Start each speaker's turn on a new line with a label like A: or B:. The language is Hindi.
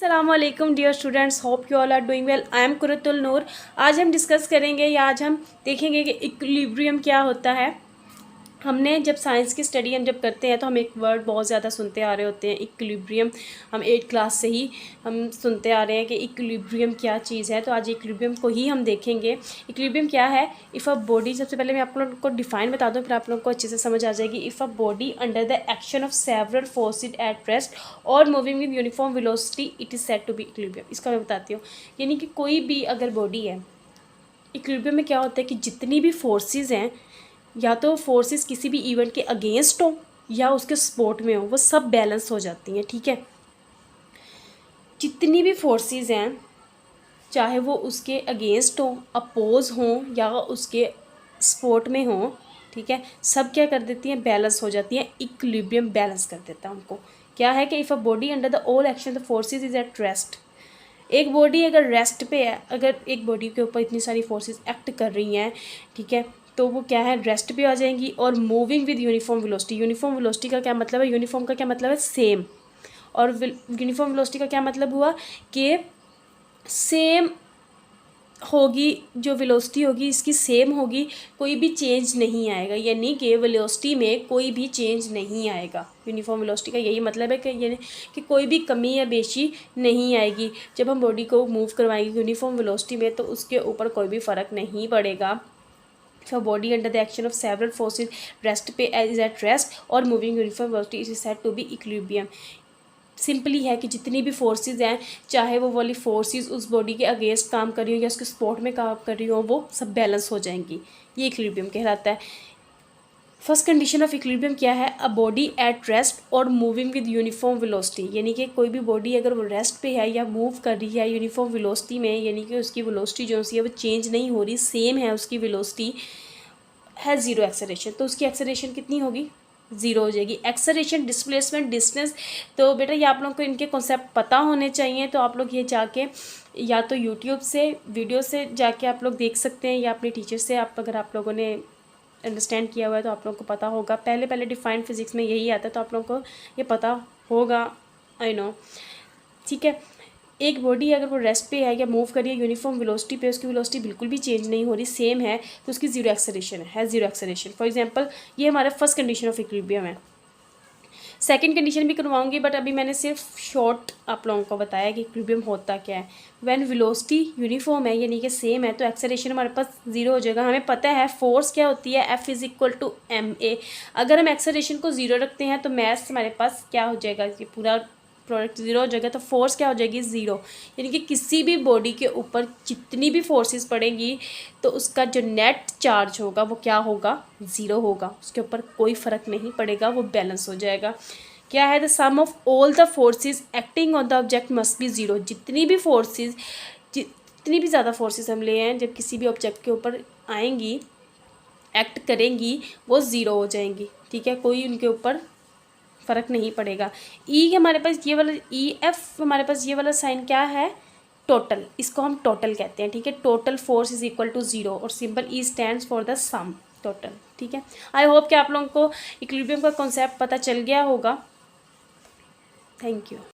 A: अस्सलामुअलैकुम dear students, hope you all are doing well. I am Quratul Noor. आज हम डिस्कस करेंगे या आज हम देखेंगे कि इक्विलिब्रियम क्या होता है। हमने जब साइंस की स्टडी हम जब करते हैं तो हम एक वर्ड बहुत ज़्यादा सुनते आ रहे होते हैं, इक्विलिब्रियम। हम 8th क्लास से ही हम सुनते आ रहे हैं कि इक्विलिब्रियम क्या चीज़ है। तो आज इक्विलिब्रियम को ही हम देखेंगे। इक्विलिब्रियम क्या है? इफ़ अ बॉडी, सबसे पहले मैं आप लोगों को डिफाइन बता दूं, फिर आप लोगों को अच्छे से समझ आ जाएगी। If a body under the action of several forces at rest और moving with uniform velocity it is said to be equilibrium. इसका मैं बताती हूँ। यानी कि कोई भी अगर बॉडी है, इक्विलिब्रियम में क्या होता है कि जितनी भी फोर्सेस हैं, या तो फोर्सेस किसी भी इवेंट के अगेंस्ट हो या उसके सपोर्ट में हो, वो सब बैलेंस हो जाती हैं। ठीक है, जितनी भी फोर्सेस हैं, चाहे वो उसके अगेंस्ट हो, अपोज हो या उसके सपोर्ट में हो, ठीक है, सब क्या कर देती हैं? बैलेंस हो जाती हैं। इक्विलिब्रियम बैलेंस कर देता है उनको। क्या है कि if a body under the all action the forces is at rest. एक बॉडी अगर रेस्ट पे है, अगर एक बॉडी के ऊपर इतनी सारी फोर्सेस एक्ट कर रही हैं, ठीक है, तो वो क्या है? रेस्ट पे आ जाएंगी। और moving with uniform velocity, uniform velocity का क्या मतलब है? यूनिफॉर्म का क्या मतलब है? सेम। और यूनिफॉर्म वेलोसिटी का क्या मतलब हुआ कि सेम होगी, जो वेलोसिटी होगी इसकी सेम होगी, कोई भी चेंज नहीं आएगा। यानी कि वेलोसिटी में कोई भी चेंज नहीं आएगा। यूनिफॉर्म वेलोसिटी का यही मतलब है कि यानी कि कोई भी कमी या बेशी नहीं आएगी। जब हम बॉडी को मूव करवाएंगे यूनिफॉर्म वेलोसिटी में तो उसके ऊपर कोई भी फ़र्क नहीं पड़ेगा। So body under the action of several forces rest पे is at rest और moving uniform velocity is said to be equilibrium। Simply है कि जितनी भी फोर्सेस हैं, चाहे वो वाली फोर्सेस उस बॉडी के अगेंस्ट काम कर रही हो या उसके सपोर्ट में काम कर रही हो, वो सब बैलेंस हो जाएंगी। ये इक्विलिब्रियम कहलाता है। फर्स्ट कंडीशन ऑफ इक्विलिब्रियम क्या है? अ बॉडी एट रेस्ट और मूविंग विद यूनिफॉर्म वेलोसिटी। यानी कि कोई भी बॉडी अगर वो रेस्ट पे है या मूव कर रही है यूनिफॉर्म वेलोसिटी में, यानी कि उसकी वेलोसिटी जो सी है वो चेंज नहीं हो रही, सेम है उसकी वेलोसिटी, है ज़ीरो एक्सेलरेशन, तो उसकी एक्सेलरेशन कितनी होगी? ज़ीरो हो जाएगी। एक्सेलरेशन, डिस्प्लेसमेंट, डिस्टेंस, तो बेटा ये आप लोगों को इनके कॉन्सेप्ट पता होने चाहिए। तो आप लोग ये जाके या तो यूट्यूब से वीडियो से जाके आप लोग देख सकते हैं या अपने टीचर से, आप अगर आप लोगों ने अंडरस्टैंड किया हुआ है तो आप लोगों को पता होगा। पहले डिफाइंड फिजिक्स में यही आता है, तो आप लोगों को ये पता होगा, आई नो। ठीक है, एक बॉडी अगर वो रेस्ट पे है या मूव कर रही है यूनिफॉर्म वेलोसिटी पे, उसकी वेलोसिटी बिल्कुल भी चेंज नहीं हो रही, सेम है, तो उसकी जीरो एक्सेलरेशन है जीरो एक्सेलरेशन। फॉर एग्जांपल, ये हमारा फर्स्ट कंडीशन ऑफ इक्विलिब्रियम है। सेकंड कंडीशन भी करवाऊंगी, बट अभी मैंने सिर्फ शॉर्ट आप लोगों को बताया कि इक्विलिब्रियम होता क्या है। व्हेन वेलोसिटी यूनिफॉर्म है यानी कि सेम है, तो एक्सेलरेशन हमारे पास जीरो हो जाएगा। हमें पता है फोर्स क्या होती है, F is equal to ma। अगर हम एक्सेलरेशन को जीरो रखते हैं तो मैथ हमारे पास क्या हो जाएगा? ये पूरा प्रोडक्ट जीरो हो जाएगा, तो फोर्स क्या हो जाएगी? ज़ीरो। यानी कि किसी भी बॉडी के ऊपर जितनी भी फोर्सेस पड़ेंगी तो उसका जो नेट चार्ज होगा वो क्या होगा? ज़ीरो होगा। उसके ऊपर कोई फ़र्क नहीं पड़ेगा, वो बैलेंस हो जाएगा। क्या है? The sum of all the forces acting on the object must be zero. जितनी भी फोर्सेस, जितनी भी ज़्यादा फोर्सेस हम ले हैं, जब किसी भी ऑब्जेक्ट के ऊपर आएंगी, एक्ट करेंगी, वो ज़ीरो हो जाएंगी। ठीक है, कोई उनके ऊपर फ़र्क नहीं पड़ेगा। ई हमारे पास ये वाला EF, हमारे पास ये वाला साइन क्या है? टोटल। इसको हम टोटल कहते हैं। ठीक है, total force is equal to zero और symbol E stands for the sum, total. ठीक है, आई होप कि आप लोगों को इक्विलिब्रियम का कॉन्सेप्ट पता चल गया होगा। Thank you.